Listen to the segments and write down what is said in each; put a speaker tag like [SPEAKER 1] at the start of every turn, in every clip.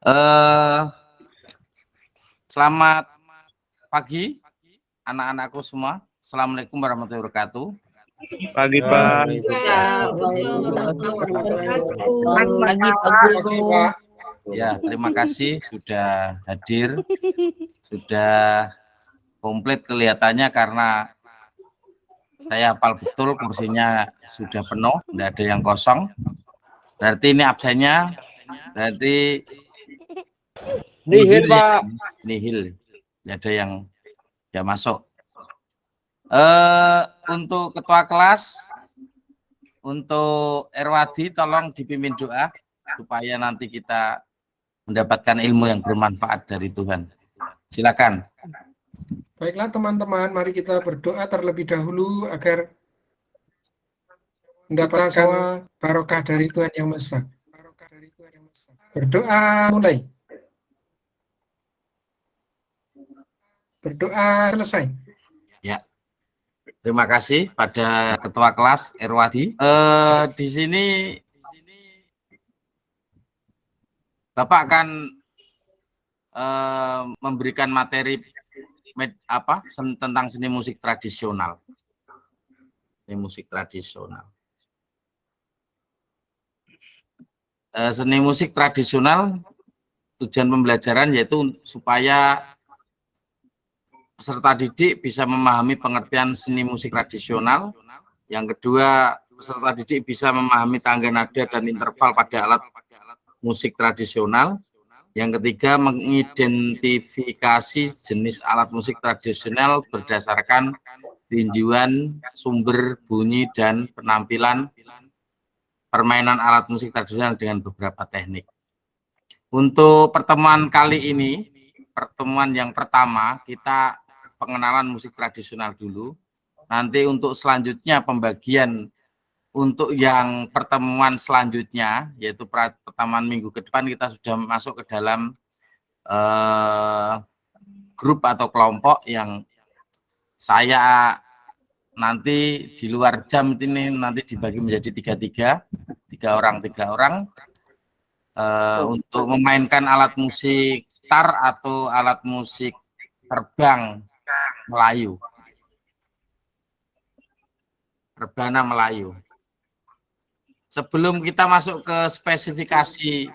[SPEAKER 1] Eh, Selamat pagi anak-anakku semua. Assalamualaikum warahmatullahi wabarakatuh.
[SPEAKER 2] Pagi Pak.
[SPEAKER 3] Waalaikumsalam warahmatullahi wabarakatuh.
[SPEAKER 4] Pagi, Pak.
[SPEAKER 1] Ya, terima kasih sudah hadir, sudah komplit kelihatannya karena saya hafal betul kursinya sudah penuh, tidak ada yang kosong. Berarti ini absennya, berarti
[SPEAKER 4] Nihil, Pak.
[SPEAKER 1] nihil, tidak ada yang masuk. Untuk ketua kelas, untuk Erwadi tolong dipimpin doa supaya nanti kita mendapatkan ilmu yang bermanfaat dari Tuhan. Silakan.
[SPEAKER 5] Baiklah teman-teman, mari kita berdoa terlebih dahulu agar mendapatkan barokah dari Tuhan Yang Maha Esa. Berdoa mulai. Berdoa selesai.
[SPEAKER 1] Ya. Terima kasih pada ketua kelas Erwadi. Di sini Bapak akan memberikan materi tentang seni musik tradisional. Seni musik tradisional. Seni musik tradisional, tujuan pembelajaran yaitu supaya peserta didik bisa memahami pengertian seni musik tradisional. Yang kedua, peserta didik bisa memahami tangga nada dan interval pada alat musik tradisional. Yang ketiga, mengidentifikasi jenis alat musik tradisional berdasarkan tinjauan, sumber, bunyi, dan penampilan permainan alat musik tradisional dengan beberapa teknik. Untuk pertemuan kali ini, pertemuan yang pertama, kita pengenalan musik tradisional dulu. Nanti untuk selanjutnya pembagian untuk yang pertemuan selanjutnya, yaitu pertemuan minggu ke depan, kita sudah masuk ke dalam grup atau kelompok yang saya nanti di luar jam ini nanti dibagi menjadi tiga orang untuk memainkan alat musik tar atau alat musik terbang Melayu, rebana Melayu. Sebelum kita masuk ke spesifikasi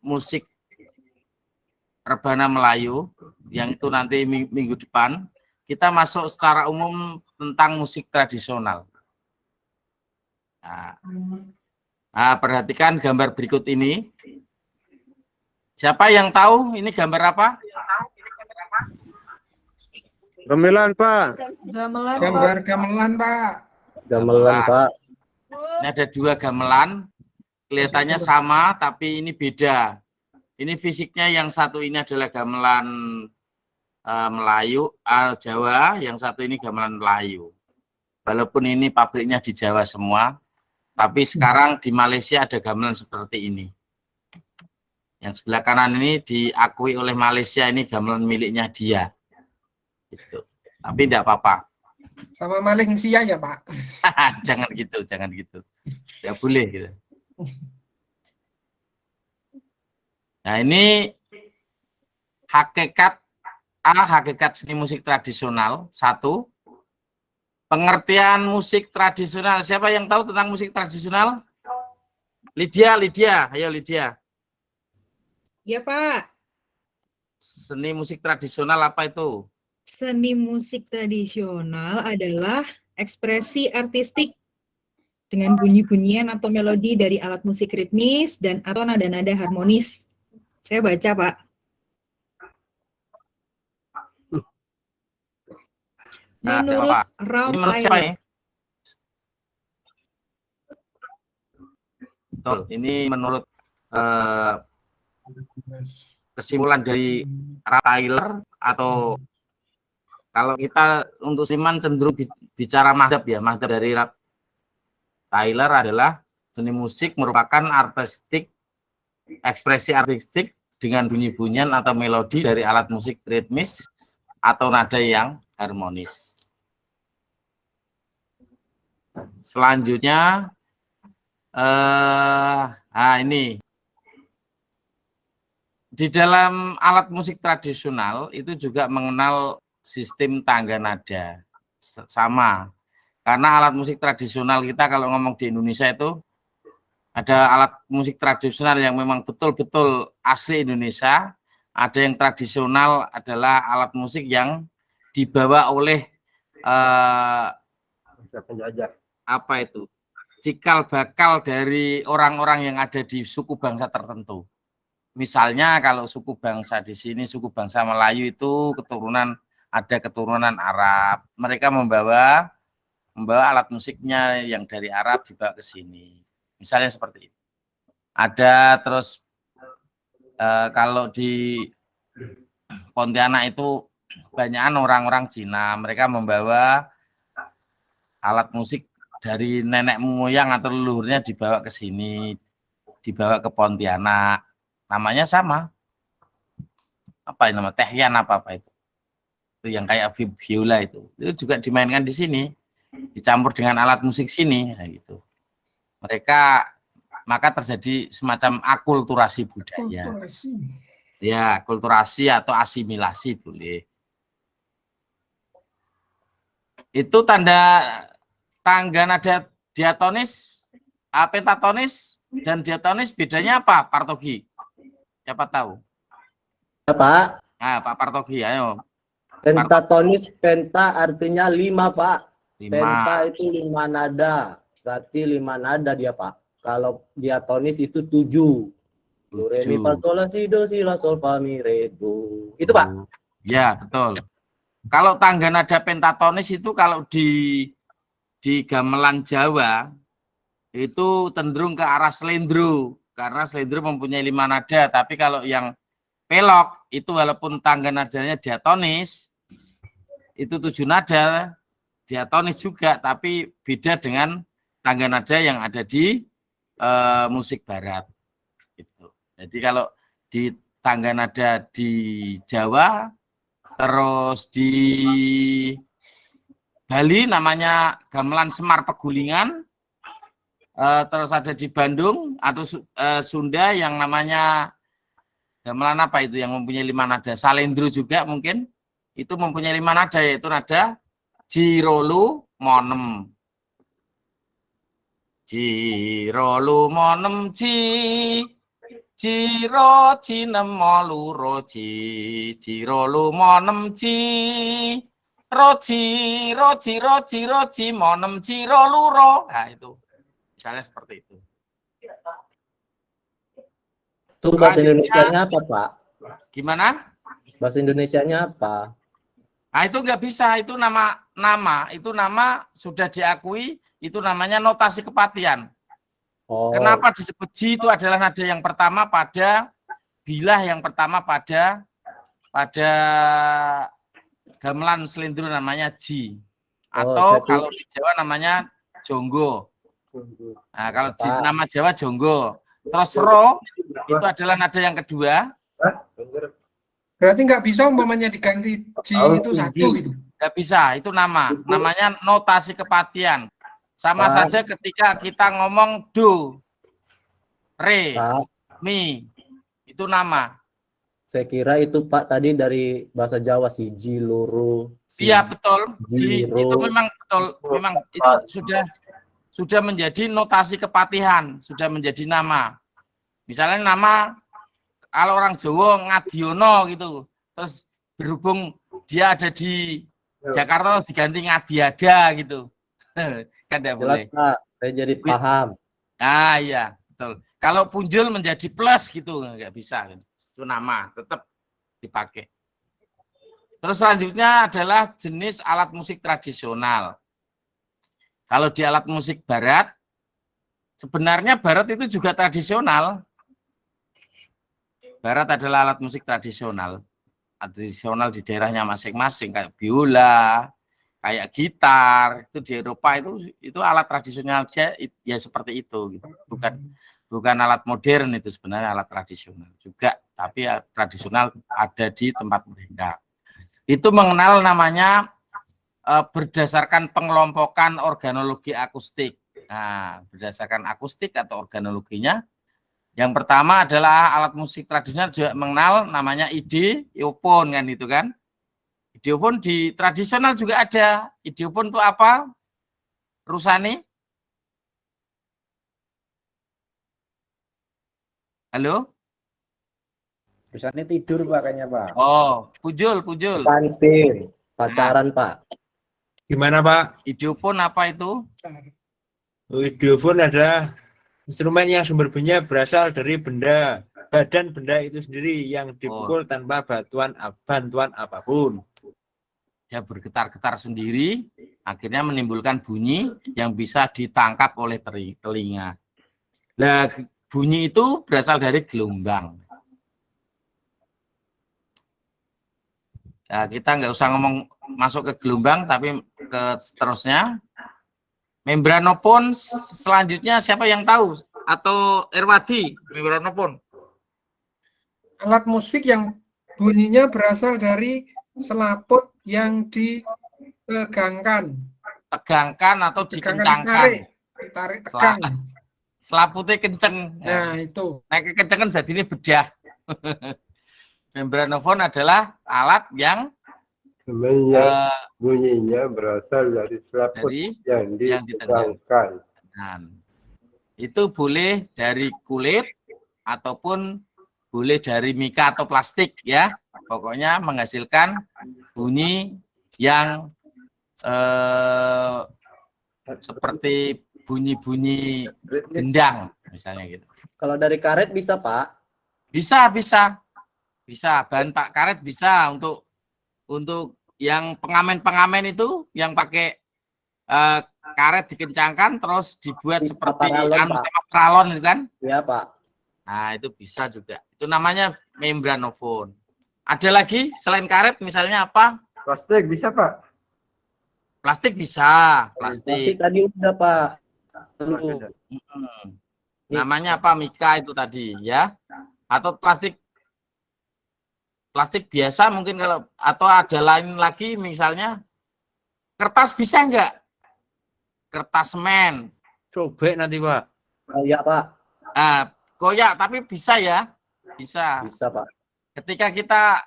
[SPEAKER 1] musik rebana Melayu, yang itu nanti minggu depan, kita masuk secara umum tentang musik tradisional. Nah, perhatikan gambar berikut ini. Siapa yang tahu ini gambar apa?
[SPEAKER 2] Gamelan Pak.
[SPEAKER 5] Gambar gamelan, Pak.
[SPEAKER 4] Gamelan, Pak.
[SPEAKER 1] Ini ada dua gamelan, kelihatannya sama tapi ini beda. Ini fisiknya, yang satu ini adalah gamelan Melayu, Jawa, yang satu ini gamelan Melayu. Walaupun ini pabriknya di Jawa semua, tapi sekarang di Malaysia ada gamelan seperti ini. Yang sebelah kanan ini diakui oleh Malaysia, ini gamelan miliknya dia. Gitu. Tapi tidak apa-apa.
[SPEAKER 5] Sama Malaysia ya, Pak.
[SPEAKER 1] Jangan gitu, jangan gitu. Tidak boleh gitu. Nah, ini hakikat seni musik tradisional. Satu, pengertian musik tradisional. Siapa yang tahu tentang musik tradisional? Lydia, ayo Lydia.
[SPEAKER 3] Ya, Pak.
[SPEAKER 1] Seni musik tradisional apa itu?
[SPEAKER 3] Seni musik tradisional adalah ekspresi artistik dengan bunyi-bunyian atau melodi dari alat musik ritmis dan atau nada-nada harmonis. Saya baca, Pak. Menurut Ralph Tyler.
[SPEAKER 1] Betul, ini menurut kesimpulan dari Ralph Tyler, atau kalau kita untuk Siman cenderung bicara mazhab ya, mazhab dari Ralph Tyler adalah seni musik merupakan ekspresi artistik dengan bunyi-bunyian atau melodi dari alat musik ritmis atau nada yang harmonis. Selanjutnya, ini di dalam alat musik tradisional itu juga mengenal sistem tangga nada. Sama. Karena alat musik tradisional kita kalau ngomong di Indonesia itu ada alat musik tradisional yang memang betul-betul asli Indonesia, ada yang tradisional adalah alat musik yang dibawa oleh apa itu? Cikal bakal dari orang-orang yang ada di suku bangsa tertentu. Misalnya kalau suku bangsa di sini, suku bangsa Melayu itu ada keturunan Arab. Mereka membawa alat musiknya yang dari Arab dibawa ke sini. Misalnya seperti itu. Ada terus kalau di Pontianak itu banyakan orang-orang Cina. Mereka membawa alat musik dari nenek moyang atau leluhurnya dibawa ke sini, dibawa ke Pontianak. Namanya sama. Apa ini nama? Tehyan apa itu? Itu yang kayak viola itu. Itu juga dimainkan di sini. Dicampur dengan alat musik sini. Nah, gitu. Maka terjadi semacam akulturasi budaya. Ya, akulturasi atau asimilasi boleh. Itu tangga nada diatonis, pentatonis, dan diatonis bedanya apa, Partogi? Siapa tahu?
[SPEAKER 4] Ya, Pak.
[SPEAKER 1] Nah, Pak Partogi, ayo.
[SPEAKER 4] Pentatonis, penta artinya 5, Pak.
[SPEAKER 1] 5.
[SPEAKER 4] Penta itu 5 nada. Berarti 5 nada dia, Pak. Kalau diatonis itu 7. Do, re, mi, fa, sol, la, si, do, si, la, sol, fa, mi, re, do. Itu, Pak.
[SPEAKER 1] Ya, betul. Kalau tangga nada pentatonis itu kalau di gamelan Jawa itu cenderung ke arah slendro, karena slendro mempunyai 5 nada. Tapi kalau yang pelok itu walaupun tangga nadanya diatonis itu 7 nada, diatonis juga, tapi beda dengan tangga nada yang ada di musik barat. Gitu. Jadi kalau di tangga nada di Jawa, terus di Bali namanya gamelan Semar Pegulingan, terus ada di Bandung atau Sunda yang namanya gamelan apa itu yang mempunyai 5 nada, salendro juga mungkin, itu mempunyai 5 nada, yaitu nada Jirolu Monem. Jirolu Monem Jiro cinem moluro Jirolu Monem roji monem jiro luro. Nah itu misalnya seperti itu.
[SPEAKER 4] Itu bahasa Indonesianya apa, Pak?
[SPEAKER 1] Gimana?
[SPEAKER 4] Bahasa Indonesianya apa?
[SPEAKER 1] Nah itu nggak bisa, itu nama sudah diakui, itu namanya notasi kepatian.
[SPEAKER 4] Oh.
[SPEAKER 1] Kenapa disebut ji? Itu adalah nada yang pertama pada bilah yang pertama pada gamelan selindro namanya ji. Atau kalau di Jawa namanya jonggo. Nah, kalau di nama Jawa jonggo. Terus ro itu adalah nada yang kedua.
[SPEAKER 5] Berarti nggak bisa umpamanya diganti ji itu satu gitu.
[SPEAKER 1] Nggak bisa, itu namanya notasi kepatian. Sama saja ketika kita ngomong do, re, mi, itu nama.
[SPEAKER 4] Saya kira itu, Pak, tadi dari bahasa Jawa, siji, loro.
[SPEAKER 1] Iya betul. Itu memang betul, memang itu sudah menjadi notasi kepatihan, sudah menjadi nama. Misalnya nama kalau orang Jawa Ngadiono gitu, terus berhubung dia ada di Jakarta diganti Ngadiada gitu. Kan tidak boleh.
[SPEAKER 4] Jelas, Pak, saya jadi paham.
[SPEAKER 1] Ah iya, betul. Kalau punjul menjadi plus gitu nggak bisa. Itu nama tetap dipakai. Terus selanjutnya adalah jenis alat musik tradisional. Kalau di alat musik barat, sebenarnya barat itu juga tradisional. Barat adalah alat musik tradisional di daerahnya masing-masing, kayak biola, kayak gitar. Itu di Eropa itu alat tradisional ya seperti itu gitu. Bukan alat modern, itu sebenarnya alat tradisional juga, tapi ya, tradisional ada di tempat mereka. Itu mengenal namanya berdasarkan pengelompokan organologi akustik. Nah, berdasarkan akustik atau organologinya Yang pertama adalah alat musik tradisional juga mengenal namanya ideophone kan itu kan. Ideophone di tradisional juga ada. Ideophone itu apa? Rusani? Halo?
[SPEAKER 6] Tulisannya tidur Pak kayaknya Pak.
[SPEAKER 1] Oh, pujul.
[SPEAKER 4] Kantin, pacaran Pak.
[SPEAKER 2] Gimana Pak?
[SPEAKER 1] Ideophone apa itu?
[SPEAKER 2] Ideophone adalah instrumen yang sumber bunyinya berasal dari badan benda itu sendiri yang dipukul tanpa bantuan apapun.
[SPEAKER 1] Dia bergetar-getar sendiri, akhirnya menimbulkan bunyi yang bisa ditangkap oleh telinga. Nah, bunyi itu berasal dari gelombang. Nah, kita nggak usah ngomong masuk ke gelombang, tapi ke seterusnya. Membranofon selanjutnya siapa yang tahu? Atau Erwadi, membranofon?
[SPEAKER 5] Alat musik yang bunyinya berasal dari selaput yang ditegangkan.
[SPEAKER 1] Tegangkan atau dikencangkan.
[SPEAKER 5] Ditarik tegang.
[SPEAKER 1] Selaputnya kenceng.
[SPEAKER 5] Nah, itu.
[SPEAKER 1] Nah, kekencengan jadi ini bedah. Membranofon adalah alat yang
[SPEAKER 7] bunyinya berasal dari selaput yang ditegangkan.
[SPEAKER 1] Itu boleh dari kulit ataupun boleh dari mika atau plastik ya. Pokoknya menghasilkan bunyi yang seperti bunyi-bunyi gendang misalnya gitu.
[SPEAKER 4] Kalau dari karet bisa Pak?
[SPEAKER 1] Bisa. Bahan pak karet bisa untuk yang pengamen itu yang pakai karet dikencangkan terus dibuat seperti paralon itu kan?
[SPEAKER 4] Iya Pak.
[SPEAKER 1] Nah itu bisa juga. Itu namanya membranofon. Ada lagi selain karet misalnya apa?
[SPEAKER 7] Plastik bisa Pak?
[SPEAKER 1] Plastik bisa.
[SPEAKER 4] Plastik tadi udah Pak.
[SPEAKER 1] Namanya apa? Mika itu tadi ya. Atau plastik biasa mungkin kalau atau ada lain lagi misalnya kertas bisa enggak? Kertas semen.
[SPEAKER 2] Sobek nanti Pak.
[SPEAKER 4] Oh iya Pak.
[SPEAKER 1] Koyak tapi bisa ya? Bisa.
[SPEAKER 4] Bisa Pak.
[SPEAKER 1] Ketika kita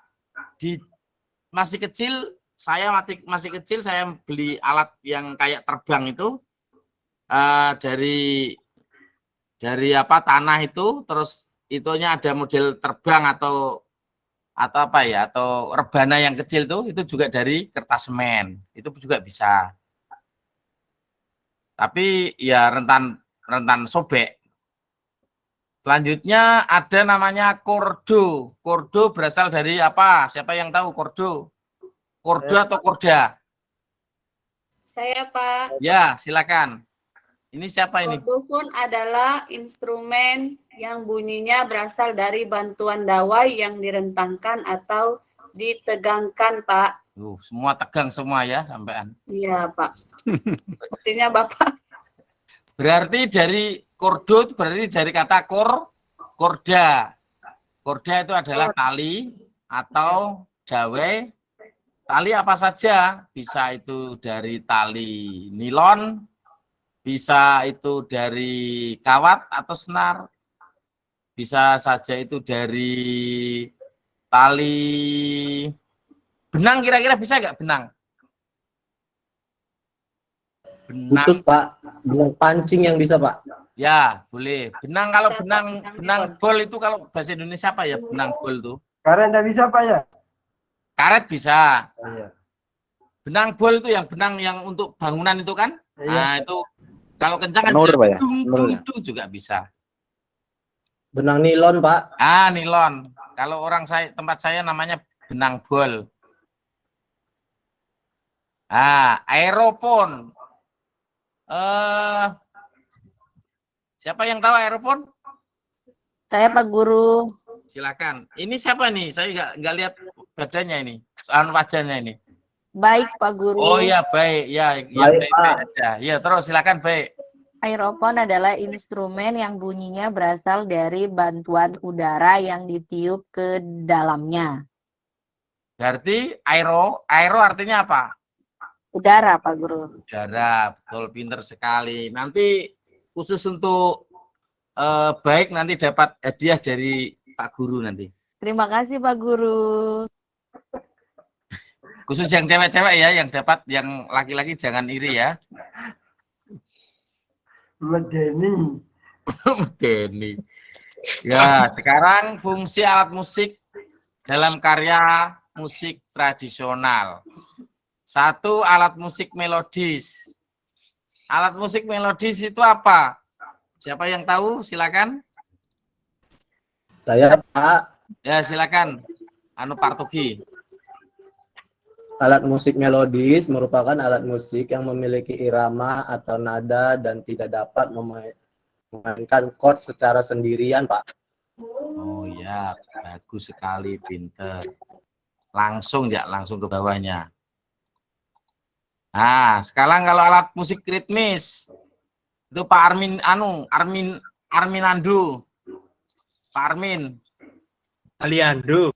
[SPEAKER 1] masih kecil, saya beli alat yang kayak terbang itu dari apa tanah itu, terus itunya ada model terbang atau apa ya, atau rebana yang kecil tuh, itu juga dari kertas semen, itu juga bisa. Tapi ya rentan sobek. Selanjutnya ada namanya kordo. Kordo berasal dari apa? Siapa yang tahu kordo? Kordo atau korda?
[SPEAKER 8] Saya Pak.
[SPEAKER 1] Ya, silakan. Ini siapa ini?
[SPEAKER 8] Kordofon adalah instrumen yang bunyinya berasal dari bantuan dawai yang direntangkan atau ditegangkan, Pak.
[SPEAKER 1] Semua tegang semua ya, sampean.
[SPEAKER 8] Iya, Pak. Sepertinya Bapak.
[SPEAKER 1] Berarti dari kordo itu berarti dari kata korda. Korda itu adalah tali atau dawai. Tali apa saja? Bisa itu dari tali nilon, bisa itu dari kawat atau senar, bisa saja itu dari tali benang. Kira-kira bisa nggak benang?
[SPEAKER 4] Putus Pak, benang pancing yang bisa Pak.
[SPEAKER 1] Ya boleh. Benang, kalau benang bol itu kalau bahasa Indonesia apa ya, benang bol tuh?
[SPEAKER 7] Karet nggak bisa Pak ya?
[SPEAKER 1] Karet bisa.
[SPEAKER 7] Oh, iya.
[SPEAKER 1] Benang bol itu yang benang yang untuk bangunan itu kan?
[SPEAKER 7] Iya.
[SPEAKER 1] Nah itu kalau kencang kan dung juga bisa.
[SPEAKER 4] Benang nilon Pak.
[SPEAKER 1] Nilon. Kalau tempat saya namanya benang bol. Aeropon. Siapa yang tahu aeropon?
[SPEAKER 8] Saya Pak Guru.
[SPEAKER 1] Silakan. Ini siapa nih? Saya nggak lihat badannya ini, wajahnya ini.
[SPEAKER 8] Baik Pak Guru.
[SPEAKER 1] Oh ya baik, ya baik aja. Ya terus silakan baik.
[SPEAKER 8] Aeropon adalah instrumen yang bunyinya berasal dari bantuan udara yang ditiup ke dalamnya.
[SPEAKER 1] Berarti aero artinya apa?
[SPEAKER 8] Udara Pak Guru.
[SPEAKER 1] Udara, betul, pinter sekali. Nanti khusus untuk baik nanti dapat hadiah dari Pak Guru nanti.
[SPEAKER 8] Terima kasih Pak Guru.
[SPEAKER 1] Khusus yang cewek-cewek ya, yang dapat, yang laki-laki jangan iri ya.
[SPEAKER 7] Medeni.
[SPEAKER 1] Medeni. Ya, sekarang fungsi alat musik dalam karya musik tradisional. 1, alat musik melodis. Alat musik melodis itu apa? Siapa yang tahu? Silakan.
[SPEAKER 4] Saya Pak.
[SPEAKER 1] Ya, silakan. Pak Togi.
[SPEAKER 4] Alat musik melodis merupakan alat musik yang memiliki irama atau nada dan tidak dapat memainkan chord secara sendirian, Pak.
[SPEAKER 1] Oh ya, bagus sekali, pinter. Langsung ya, langsung ke bawahnya. Nah, sekarang kalau alat musik ritmis itu Pak Arminando. Pak Armin.
[SPEAKER 2] Aliando.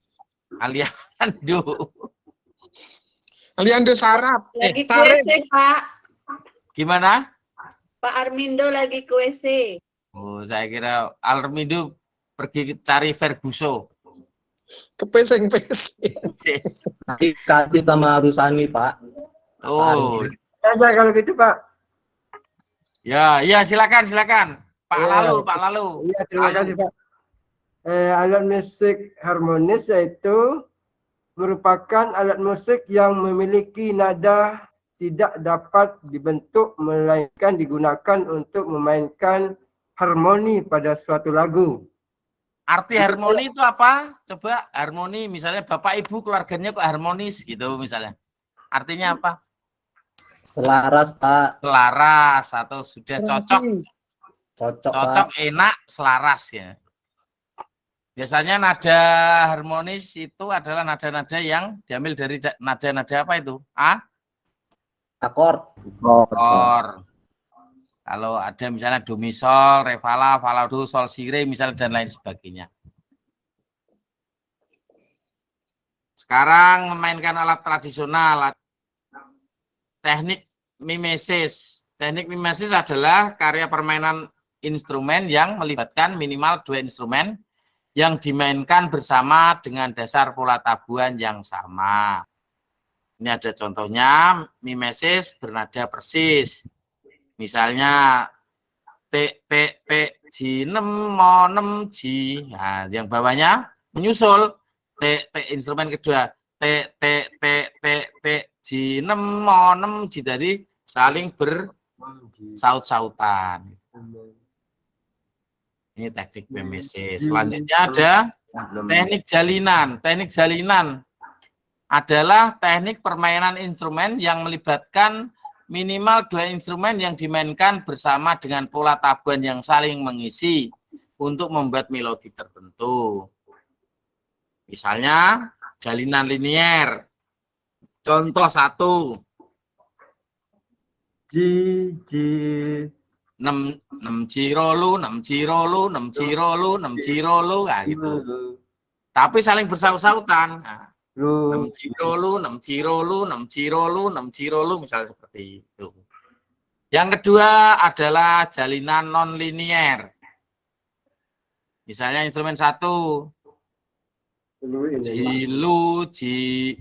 [SPEAKER 5] Aliando Sarap.
[SPEAKER 8] Lagi ke
[SPEAKER 5] Sarip.
[SPEAKER 8] WC, Pak.
[SPEAKER 1] Gimana?
[SPEAKER 8] Pak Armindo lagi ke WC.
[SPEAKER 1] Oh, saya kira Armindo pergi cari Ferguson.
[SPEAKER 5] Kepeseng-peseng.
[SPEAKER 4] Ganti sama Rusani, Pak.
[SPEAKER 1] Oh,
[SPEAKER 7] Ada kalau gitu Pak.
[SPEAKER 1] ya, silakan. Pak Lalu.
[SPEAKER 7] Iya, terima kasih Pak. Alat musik harmonis yaitu merupakan alat musik yang memiliki nada tidak dapat dibentuk melainkan digunakan untuk memainkan harmoni pada suatu lagu.
[SPEAKER 1] Arti harmoni itu apa? Coba harmoni, misalnya Bapak Ibu keluarganya kok harmonis gitu misalnya. Artinya apa?
[SPEAKER 4] Selaras, Pak.
[SPEAKER 1] Selaras atau sudah cocok.
[SPEAKER 4] Cocok,
[SPEAKER 1] Cocok,
[SPEAKER 4] Pak.
[SPEAKER 1] enak, selaras ya. Biasanya nada harmonis itu adalah nada-nada yang diambil dari nada-nada apa itu?
[SPEAKER 4] Akord.
[SPEAKER 1] Akord. Kalau ada misalnya do mi sol, re fa la do, sol si re misalnya dan lain sebagainya. Sekarang memainkan alat tradisional. Teknik mimesis. Teknik mimesis adalah karya permainan instrumen yang melibatkan minimal 2 instrumen yang dimainkan bersama dengan dasar pola tabuhan yang sama. Ini ada contohnya, mimesis bernada persis. Misalnya T, Ji, Nem, Mo, Nem, Ji. Nah, yang bawahnya menyusul T, instrumen kedua. T, Ji, Nem, Mo, Nem, Ji. Jadi saling bersaut-sautan. Ini teknik mimesis. Selanjutnya ada teknik jalinan. Teknik jalinan adalah teknik permainan instrumen yang melibatkan minimal 2 instrumen yang dimainkan bersama dengan pola tabuhan yang saling mengisi untuk membuat melodi tertentu. Misalnya jalinan linier. Contoh 1.
[SPEAKER 7] Ji.
[SPEAKER 1] 6 cirolu, 6 cirolu, 6 cirolu, 6 cirolu, nah gitu. Tapi saling bersaut-sautan. Nah, 6 cirolu, 6 cirolu, 6 cirolu, 6 cirolu, misalnya seperti itu. Yang kedua adalah jalinan non-linier. Misalnya instrumen 1. Jilu, jilu,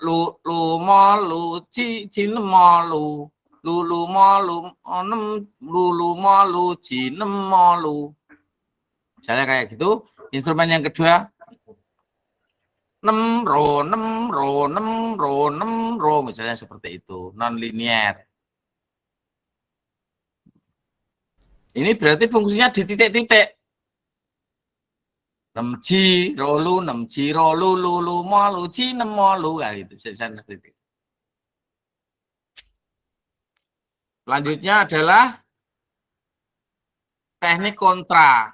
[SPEAKER 1] lu, molu, molu, molu, molu, molu. Misalnya kayak gitu. Instrumen yang kedua, 6 ro, misalnya seperti itu, non-linier. Ini berarti fungsinya di titik-titik. 6 ji, rolu, 6 ji, rolu, lulu, molu, ji, molu, kayak gitu. Seperti itu. Selanjutnya adalah teknik kontra.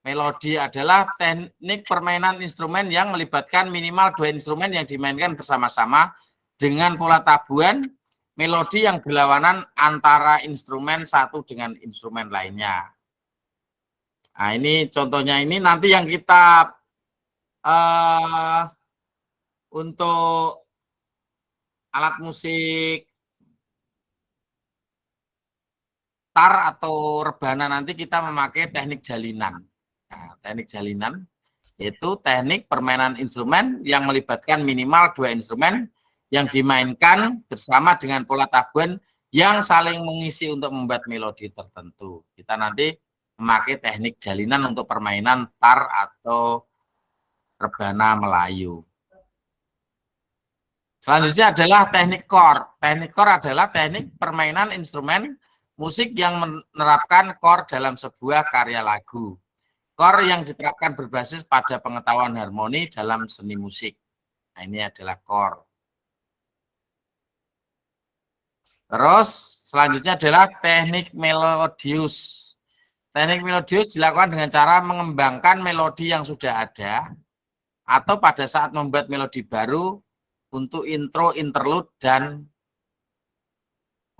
[SPEAKER 1] Melodi adalah teknik permainan instrumen yang melibatkan minimal 2 instrumen yang dimainkan bersama-sama dengan pola tabuhan melodi yang berlawanan antara instrumen satu dengan instrumen lainnya. Nah, ini contohnya ini nanti yang kita untuk alat musik tar atau rebana nanti kita memakai teknik jalinan. Nah, teknik jalinan yaitu teknik permainan instrumen yang melibatkan minimal 2 instrumen yang dimainkan bersama dengan pola tabuhan yang saling mengisi untuk membuat melodi tertentu. Kita nanti memakai teknik jalinan untuk permainan tar atau rebana Melayu. Selanjutnya adalah teknik chord. Teknik chord adalah teknik permainan instrumen musik yang menerapkan chord dalam sebuah karya lagu. Chord yang diterapkan berbasis pada pengetahuan harmoni dalam seni musik. Nah, ini adalah chord. Terus selanjutnya adalah teknik melodius. Teknik melodius dilakukan dengan cara mengembangkan melodi yang sudah ada atau pada saat membuat melodi baru untuk intro, interlude, dan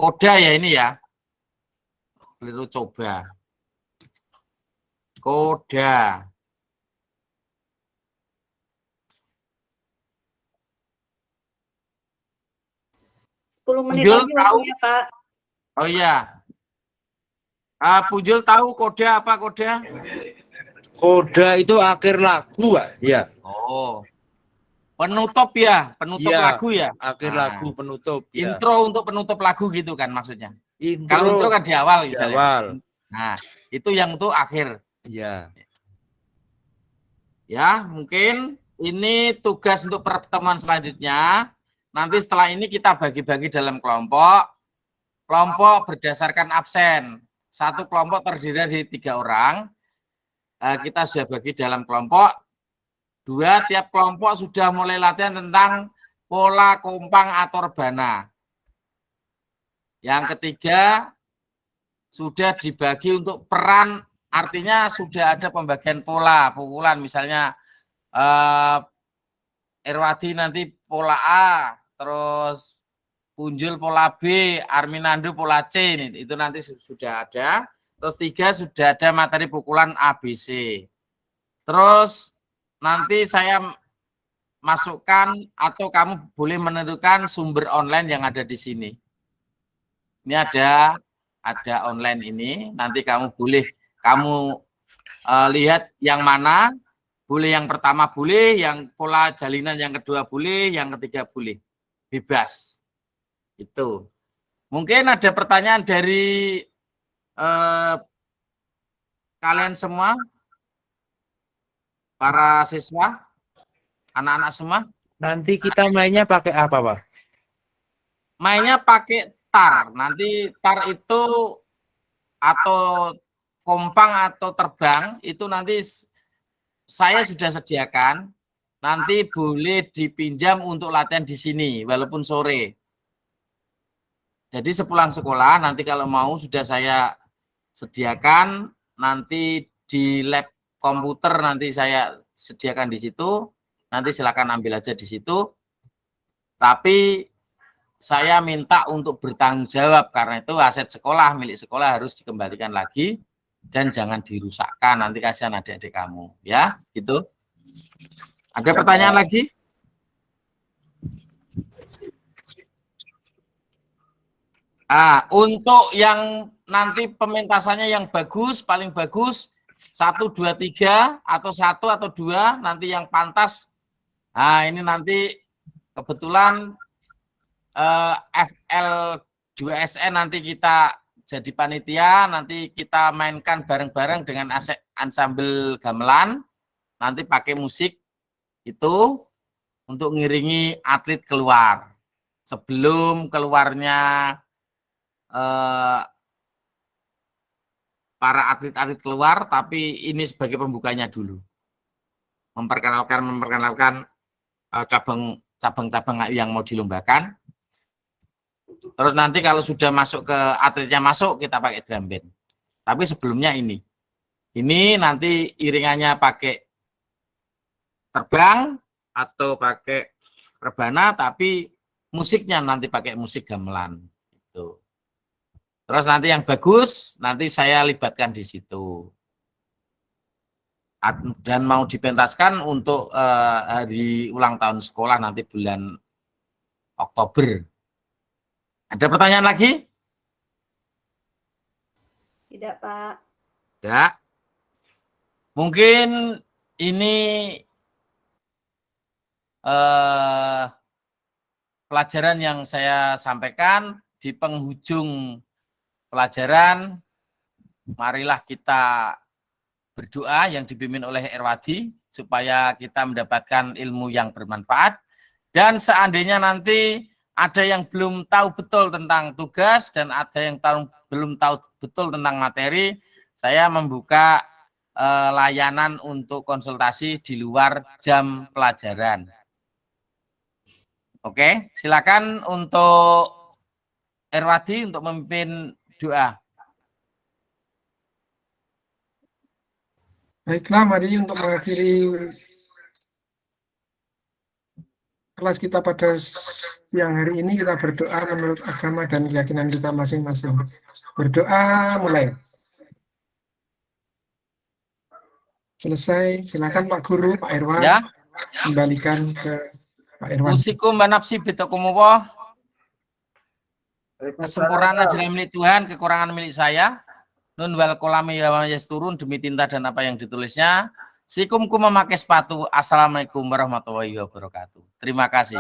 [SPEAKER 1] koda ya ini ya. Keliru coba. Koda.
[SPEAKER 8] menit
[SPEAKER 1] Punjul
[SPEAKER 8] lagi
[SPEAKER 1] tahu?
[SPEAKER 8] waktunya, Pak.
[SPEAKER 1] Oh iya. Punjul tahu koda apa koda?
[SPEAKER 2] Koda itu akhir lagu, Pak. Ya.
[SPEAKER 1] Oh. Penutup ya, penutup
[SPEAKER 2] Iya,
[SPEAKER 1] lagu ya.
[SPEAKER 2] Akhir
[SPEAKER 1] Nah,
[SPEAKER 2] lagu penutup. Ya.
[SPEAKER 1] intro untuk penutup lagu gitu kan maksudnya.
[SPEAKER 2] Intro,
[SPEAKER 1] Kalau intro kan di awal
[SPEAKER 2] di
[SPEAKER 1] misalnya.
[SPEAKER 2] awal.
[SPEAKER 1] Nah, itu yang untuk akhir.
[SPEAKER 2] Ya.
[SPEAKER 1] Ya, mungkin ini tugas untuk pertemuan selanjutnya. Nanti setelah ini kita bagi-bagi dalam kelompok. Kelompok berdasarkan absen. Satu kelompok terdiri dari 3 orang. Kita sudah bagi dalam kelompok. 2, tiap kelompok sudah mulai latihan tentang pola kompang atau rebana. Yang ketiga, sudah dibagi untuk peran, artinya sudah ada pembagian pola, pukulan, misalnya Erwadi nanti pola A, terus Punjul pola B, Arminando pola C, itu nanti sudah ada. Terus 3 sudah ada materi pukulan ABC. Terus nanti saya masukkan atau kamu boleh menentukan sumber online yang ada di sini. Ini ada online ini. Nanti kamu boleh lihat yang mana. Boleh yang pertama boleh, yang pola jalinan yang kedua boleh, yang ketiga boleh. Bebas. Itu. Mungkin ada pertanyaan dari kalian semua, para siswa, anak-anak semua.
[SPEAKER 2] Nanti kita mainnya pakai apa, Pak?
[SPEAKER 1] Mainnya pakai tar. Nanti tar itu atau kompang atau terbang itu nanti saya sudah sediakan. Nanti boleh dipinjam untuk latihan di sini walaupun sore. Jadi sepulang sekolah nanti kalau mau sudah saya sediakan, nanti di lab komputer nanti saya sediakan di situ, nanti silakan ambil aja di situ. Tapi saya minta untuk bertanggung jawab karena itu aset sekolah, milik sekolah harus dikembalikan lagi dan jangan dirusakkan, nanti kasihan adik-adik kamu, ya, gitu. Ada pertanyaan lagi? Untuk yang nanti pementasannya yang bagus, paling bagus 1, 2, 3 atau 1 atau 2 nanti yang pantas. Nah, ini nanti kebetulan FL2SN nanti kita jadi panitia, nanti kita mainkan bareng-bareng dengan ansambel gamelan, nanti pakai musik itu untuk ngiringi atlet keluar. Sebelum keluarnya para atlet-atlet keluar, tapi ini sebagai pembukanya dulu. Memperkenalkan cabang-cabang yang mau dilombakan. Terus nanti kalau sudah masuk ke atletnya masuk, kita pakai drum band. Tapi sebelumnya ini nanti iringannya pakai terbang atau pakai rebana, tapi musiknya nanti pakai musik gamelan. Gitu. Terus nanti yang bagus, nanti saya libatkan di situ. Dan mau dipentaskan untuk hari ulang tahun sekolah nanti bulan Oktober. Ada pertanyaan lagi?
[SPEAKER 8] Tidak, Pak.
[SPEAKER 1] Ya. Mungkin ini pelajaran yang saya sampaikan di penghujung pelajaran. Marilah kita berdoa yang dipimpin oleh Erwadi supaya kita mendapatkan ilmu yang bermanfaat. Dan seandainya nanti ada yang belum tahu betul tentang tugas dan ada yang belum tahu betul tentang materi, saya membuka layanan untuk konsultasi di luar jam pelajaran. Oke, silakan untuk Erwadi untuk memimpin doa.
[SPEAKER 5] Baiklah, mari untuk mengakhiri kelas kita pada siang hari ini, kita berdoa menurut agama dan keyakinan kita masing-masing. Berdoa mulai. Selesai, silakan Pak Guru, Pak Irwan,
[SPEAKER 1] Ya.
[SPEAKER 5] kembalikan ke Pak Irwan.
[SPEAKER 1] Usikum banapsi bitakumullah. Kesempurnaan adalah milik Tuhan, kekurangan milik saya. Nun wal kolami turun demi tinta dan apa yang ditulisnya. Sikumku memakai sepatu. Assalamualaikum warahmatullahi wabarakatuh. Terima kasih.